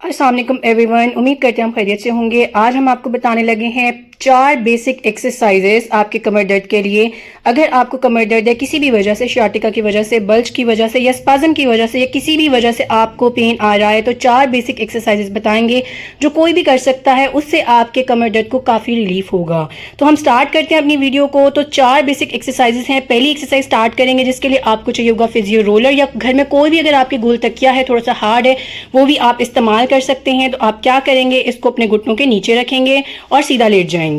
अस्सलाम वालेकुम एवरीवन, उम्मीद करते हैं हम खैरियत से होंगे। आज हम आपको बताने लगे हैं 4 बेसिक एक्सरसाइजेस आपके कमर दर्द के लिए। अगर आपको कमर दर्द है किसी भी वजह से, शियाटिका की वजह से, बल्ज की वजह से या स्पाज़म की वजह से या किसी भी वजह से आपको पेन आ रहा है, तो 4 बेसिक एक्सरसाइजेस बताएंगे जो कोई भी कर सकता है। उससे आपके कमर दर्द को काफ़ी रिलीफ होगा। तो हम स्टार्ट करते हैं अपनी वीडियो को। तो 4 बेसिक एक्सरसाइजेस हैं। पहली एक्सरसाइज स्टार्ट करेंगे जिसके लिए आपको चाहिए होगा फिजियो रोलर, या घर में कोई भी अगर आपके गोल तकिया है थोड़ा सा हार्ड है वो भी आप इस्तेमाल कर सकते हैं। तो आप क्या करेंगे, इसको अपने घुटनों के नीचे रखेंगे और सीधा लेट जाएंगे।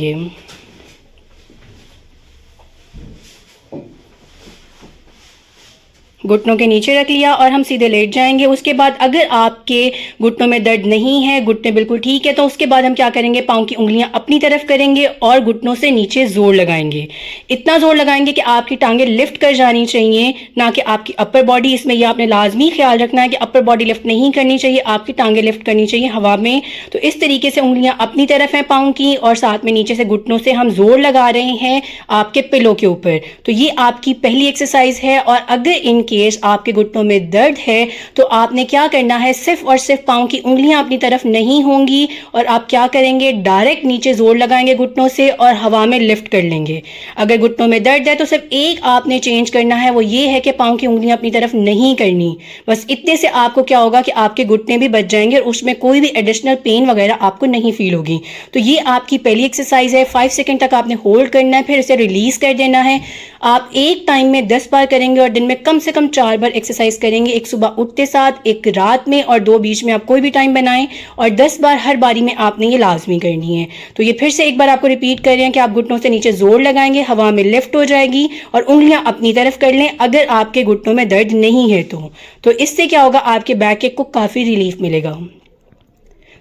घुटनों के नीचे रख लिया और हम सीधे लेट जाएंगे। उसके बाद अगर आपके घुटनों में दर्द नहीं है, घुटने बिल्कुल ठीक है, तो उसके बाद हम क्या करेंगे, पाँव की उंगलियां अपनी तरफ करेंगे और घुटनों से नीचे जोर लगाएंगे। इतना जोर लगाएंगे कि आपकी टांगें लिफ्ट कर जानी चाहिए, ना कि आपकी अपर बॉडी। इसमें यह आपने लाजमी ख्याल रखना है कि अपर बॉडी लिफ्ट नहीं करनी चाहिए, आपकी टांगें लिफ्ट करनी चाहिए हवा में। तो इस तरीके से उंगलियां अपनी तरफ हैं पाँव की, और साथ में नीचे से घुटनों से हम जोर लगा रहे हैं आपके पिलो के ऊपर। तो ये आपकी पहली एक्सरसाइज है। और अगर इनके केस आपके घुटनों में दर्द है तो आपने क्या करना है, सिर्फ और सिर्फ पाँव की उंगलियां अपनी तरफ नहीं होंगी और आप क्या करेंगे, डायरेक्ट नीचे जोर लगाएंगे घुटनों से और हवा में लिफ्ट कर लेंगे। अगर घुटनों में दर्द है तो सिर्फ एक आपने चेंज करना है, वो ये है कि पाँव की उंगलियां अपनी तरफ नहीं करनी। बस इतने से आपको क्या होगा कि आपके घुटने भी बच जाएंगे और उसमें कोई भी एडिशनल पेन वगैरह आपको नहीं फील होगी। तो ये आपकी पहली एक्सरसाइज है। 5 सेकेंड तक आपने होल्ड करना है, फिर इसे रिलीज कर देना है। आप एक टाइम में 10 बार करेंगे और दिन में कम से कम 4 बार एक्सरसाइज करेंगे। एक सुबह उठते साथ, एक रात में और 2 बीच में। आप कोई भी टाइम बनाएं और 10 बार हर बारी में आपने ये लाजमी करनी है। तो ये फिर से एक बार आपको रिपीट कर रहे हैं कि आप घुटनों से नीचे जोर लगाएंगे, हवा में लिफ्ट हो जाएगी और उंगलियां अपनी तरफ कर लें अगर आपके घुटनों में दर्द नहीं है तो इससे क्या होगा, आपके बैक एक को काफ़ी रिलीफ मिलेगा।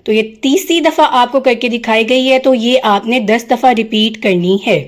तो ये तीसरी दफ़ा आपको करके दिखाई गई है, तो ये आपने 10 दफ़ा रिपीट करनी है।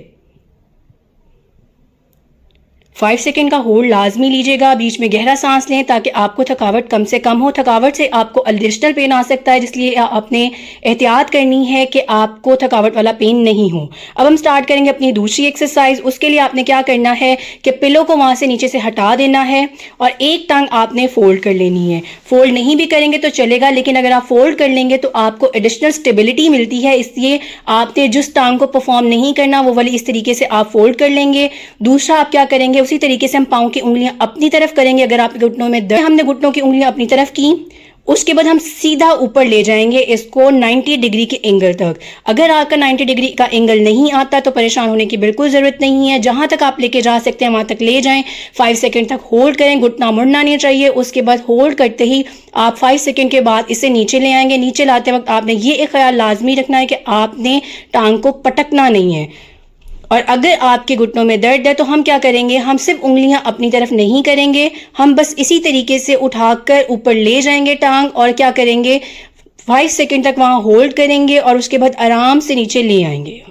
5 सेकेंड का होल्ड लाजमी लीजिएगा, बीच में गहरा सांस लें ताकि आपको थकावट कम से कम हो। थकावट से आपको एडिशनल पेन आ सकता है, जिसलिए आपने एहतियात करनी है कि आपको थकावट वाला पेन नहीं हो। अब हम स्टार्ट करेंगे अपनी दूसरी एक्सरसाइज। उसके लिए आपने क्या करना है कि पिलो को वहाँ से नीचे से हटा देना है और एक टांग आपने फोल्ड कर लेनी है। फोल्ड नहीं भी करेंगे तो चलेगा, लेकिन अगर आप फोल्ड कर लेंगे तो आपको एडिशनल स्टेबिलिटी मिलती है, इसलिए आपने जिस टांग को परफॉर्म नहीं करना वो वाली इस तरीके से आप फोल्ड कर लेंगे। दूसरा आप क्या करेंगे, उसी तरीके से हम पाँव की उंगलियां अपनी तरफ करेंगे। अगर आपके घुटनों में दर्द, हमने घुटनों की उंगलियां अपनी तरफ की, उसके बाद हम सीधा ऊपर ले जाएंगे इसको 90 डिग्री के एंगल तक। अगर आपका 90 डिग्री का एंगल नहीं आता तो परेशान होने की बिल्कुल ज़रूरत नहीं है, जहां तक आप लेके जा सकते हैं वहां तक ले जाएं। 5 सेकेंड तक होल्ड करें, घुटना मुड़ना नहीं चाहिए। उसके बाद होल्ड करते ही आप 5 सेकेंड के बाद इसे नीचे ले आएंगे। नीचे लाते वक्त आपने ये एक ख्याल लाजमी रखना है कि आपने टांग को पटकना नहीं है। और अगर आपके घुटनों में दर्द है तो हम क्या करेंगे, हम सिर्फ उंगलियां अपनी तरफ नहीं करेंगे, हम बस इसी तरीके से उठाकर ऊपर ले जाएंगे टांग और क्या करेंगे, 5 सेकेंड तक वहां होल्ड करेंगे और उसके बाद आराम से नीचे ले आएंगे।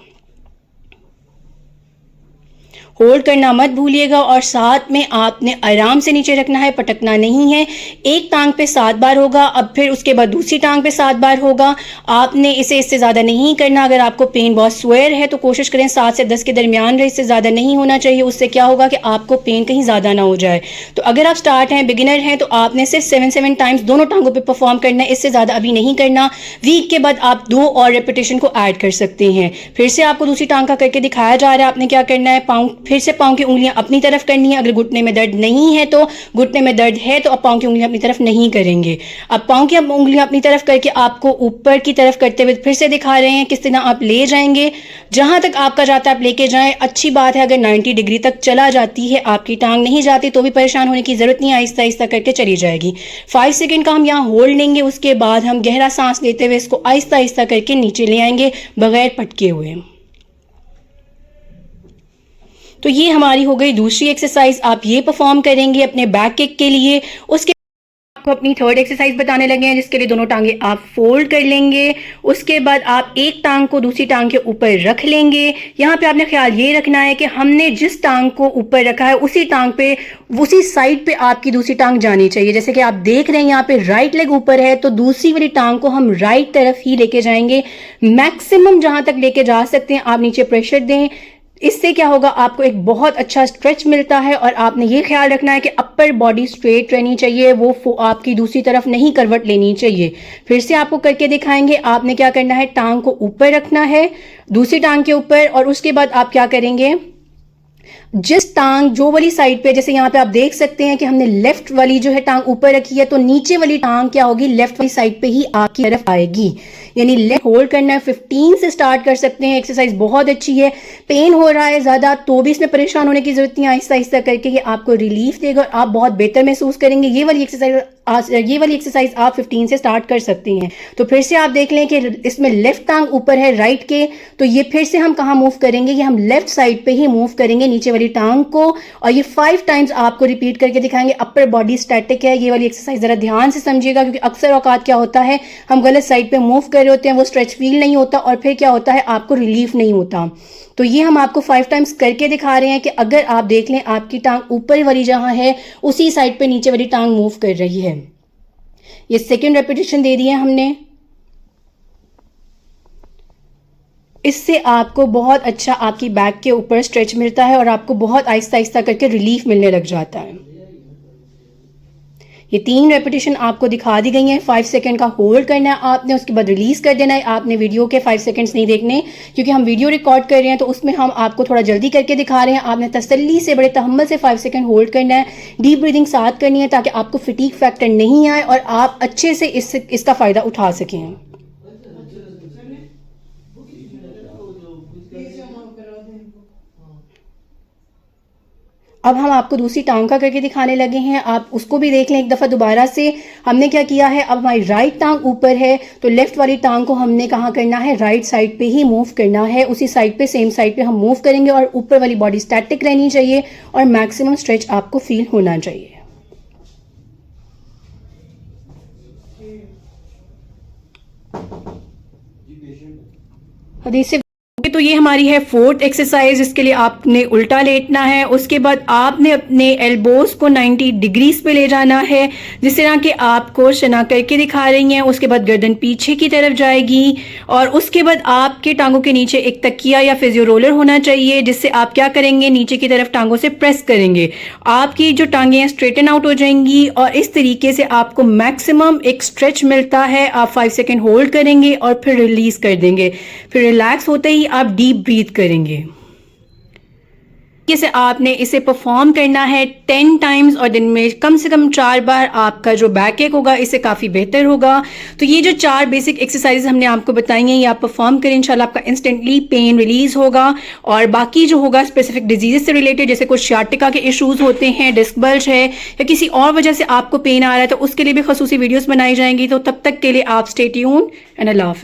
होल्ड करना मत भूलिएगा और साथ में आपने आराम से नीचे रखना है, पटकना नहीं है। एक टांग पे 7 बार होगा, अब फिर उसके बाद दूसरी टांग पे 7 बार होगा। आपने इसे इससे ज़्यादा नहीं करना। अगर आपको पेन बहुत स्वेयर है तो कोशिश करें 7 से 10 के दरमियान रहे, इससे ज़्यादा नहीं होना चाहिए। उससे क्या होगा कि आपको पेन कहीं ज़्यादा ना हो जाए। तो अगर आप स्टार्ट हैं, बिगिनर हैं, तो आपने सिर्फ 7 टाइम्स दोनों टांगों पर परफॉर्म करना है, इससे ज़्यादा अभी नहीं करना। वीक के बाद आप 2 और रेपिटेशन को ऐड कर सकते हैं। फिर से आपको दूसरी टांग का करके दिखाया जा रहा है। आपने क्या करना है, फिर से पाँव की उंगलियां अपनी तरफ करनी है। अगर घुटने में दर्द नहीं है तो, घुटने में दर्द है तो अब पाँव की उंगलियां अपनी तरफ नहीं करेंगे। अब पाँव की उंगलियां अपनी तरफ करके आपको ऊपर की तरफ करते हुए फिर से दिखा रहे हैं किस तरह आप ले जाएंगे। जहां तक आपका जाता है आप लेके जाएं। अच्छी बात है अगर 90 डिग्री तक चला जाती है आपकी टांग, नहीं जाती तो भी परेशान होने की जरूरत नहीं, आहिस्ता आहिस्ता करके चली जाएगी। 5 सेकेंड का हम यहाँ होल्ड लेंगे, उसके बाद हम गहरा सांस लेते हुए इसको आहिस्ता आहिस्ता करके नीचे ले आएंगे बगैर पटके हुए। तो ये हमारी हो गई दूसरी एक्सरसाइज। आप ये परफॉर्म करेंगे अपने बैक किक के लिए। उसके आपको अपनी थर्ड एक्सरसाइज बताने लगे हैं, जिसके लिए दोनों टांगे आप फोल्ड कर लेंगे। उसके बाद आप एक टांग को दूसरी टांग के ऊपर रख लेंगे। यहाँ पे आपने ख्याल ये रखना है कि हमने जिस टांग को ऊपर रखा है उसी टांग पे, उसी साइड पे आपकी दूसरी टांग जानी चाहिए। जैसे कि आप देख रहे हैं यहाँ पे राइट लेग ऊपर है, तो दूसरी वाली टांग को हम राइट तरफ ही लेके जाएंगे। मैक्सिमम जहां तक लेके जा सकते हैं आप नीचे प्रेशर दें। इससे क्या होगा, आपको एक बहुत अच्छा स्ट्रेच मिलता है। और आपने ये ख्याल रखना है कि अपर बॉडी स्ट्रेट रहनी चाहिए, वो आपकी दूसरी तरफ नहीं करवट लेनी चाहिए। फिर से आपको करके दिखाएंगे। आपने क्या करना है, टांग को ऊपर रखना है, दूसरी टांग के ऊपर, और उसके बाद आप क्या करेंगे, जिस टांग जो वाली साइड पे, जैसे यहाँ पे आप देख सकते हैं कि हमने लेफ्ट वाली जो है टांग ऊपर रखी है, तो नीचे वाली टांग क्या होगी, लेफ्ट वाली साइड पे ही आपकी तरफ आएगी। यानी लेफ्ट होल्ड करना है। 15 से स्टार्ट कर सकते हैं। एक्सरसाइज बहुत अच्छी है। पेन हो रहा है ज्यादा तो भी इसमें परेशान होने की जरूरत नहीं। आहिस्ता आहिस्ता करके ये आपको रिलीफ देगा और आप बहुत बेहतर महसूस करेंगे। ये वाली एक्सरसाइज आप 15 से स्टार्ट कर सकती हैं। तो फिर से आप देख लें कि इसमें लेफ्ट टांग ऊपर है राइट के, तो ये फिर से हम कहाँ मूव करेंगे, ये हम लेफ्ट साइड पे ही मूव करेंगे नीचे वाली टांग को। और ये 5 टाइम्स आपको रिपीट करके दिखाएंगे। अपर बॉडी स्टैटिक है ये वाली एक्सरसाइज, जरा ध्यान से समझिएगा, क्योंकि अक्सर औकात क्या होता है, हम गलत साइड पे मूव कर रहे होते हैं, वो स्ट्रेच फील नहीं होता और फिर क्या होता है, आपको रिलीफ नहीं होता। तो ये हम आपको 5 टाइम्स करके दिखा रहे हैं कि अगर आप देख लें आपकी टांग ऊपर वाली जहां है उसी साइड पे नीचे वाली टांग मूव कर रही है। ये सेकेंड रेपिटेशन दे दी है हमने। इससे आपको बहुत अच्छा आपकी बैक के ऊपर स्ट्रेच मिलता है और आपको बहुत आहिस्ता आहिस्ता करके रिलीफ मिलने लग जाता है। ये 3 रेपिटेशन आपको दिखा दी गई हैं। 5 सेकंड का होल्ड करना है आपने, उसके बाद रिलीज कर देना है। आपने वीडियो के 5 सेकंड्स नहीं देखने, क्योंकि हम वीडियो रिकॉर्ड कर रहे हैं तो उसमें हम आपको थोड़ा जल्दी करके दिखा रहे हैं। आपने तसल्ली से, बड़े तहम्मुल से 5 सेकंड होल्ड करना है। डीप ब्रीदिंग साथ करनी है ताकि आपको फटीग फैक्टर नहीं आए और आप अच्छे से इसका फायदा उठा सकें। अब हम आपको दूसरी टांग का करके दिखाने लगे हैं। आप उसको भी देख लें एक दफ़ा दोबारा से। हमने क्या किया है, अब हमारी राइट टांग ऊपर है तो लेफ्ट वाली टांग को हमने कहाँ करना है, राइट साइड पे ही मूव करना है। उसी साइड पे, सेम साइड पे हम मूव करेंगे और ऊपर वाली बॉडी स्टैटिक रहनी चाहिए और मैक्सिमम स्ट्रेच आपको फील होना चाहिए। हदीस तो ये हमारी है 4th एक्सरसाइज। इसके लिए आपने उल्टा लेटना है। उसके बाद आपने अपने एल्बोज को 90 डिग्रीज पे ले जाना है, जिस तरह कि आपको शना करके दिखा रही हैं। उसके बाद गर्दन पीछे की तरफ जाएगी और उसके बाद आपके टांगों के नीचे एक तकिया या फिजियो रोलर होना चाहिए, जिससे आप क्या करेंगे, नीचे की तरफ टांगों से प्रेस करेंगे। आपकी जो टांगें हैं स्ट्रेटन आउट हो जाएंगी और इस तरीके से आपको मैक्सिमम एक स्ट्रेच मिलता है। आप 5 सेकेंड होल्ड करेंगे और फिर रिलीज कर देंगे। फिर रिलैक्स होते ही आप डीप ब्रीथ करेंगे। जैसे आपने इसे परफॉर्म करना है 10 टाइम्स और दिन में कम से कम 4 बार। आपका जो बैक एक होगा इससे काफ़ी बेहतर होगा। तो ये जो 4 बेसिक एक्सरसाइज हमने आपको बताई हैं, ये आप परफॉर्म करें, इंशाल्लाह आपका इंस्टेंटली पेन रिलीज होगा। और बाकी जो होगा स्पेसिफिक डिजीज से रिलेटेड, जैसे कुछ शार्टिका के इश्यूज होते हैं, डिस्क बल्ज है या किसी और वजह से आपको पेन आ रहा है, तो उसके लिए भी खसूसी वीडियोज़ बनाई जाएंगी। तो तब तक के लिए आप स्टे ट्यून्ड एंड अल्लाह हाफ़िज़।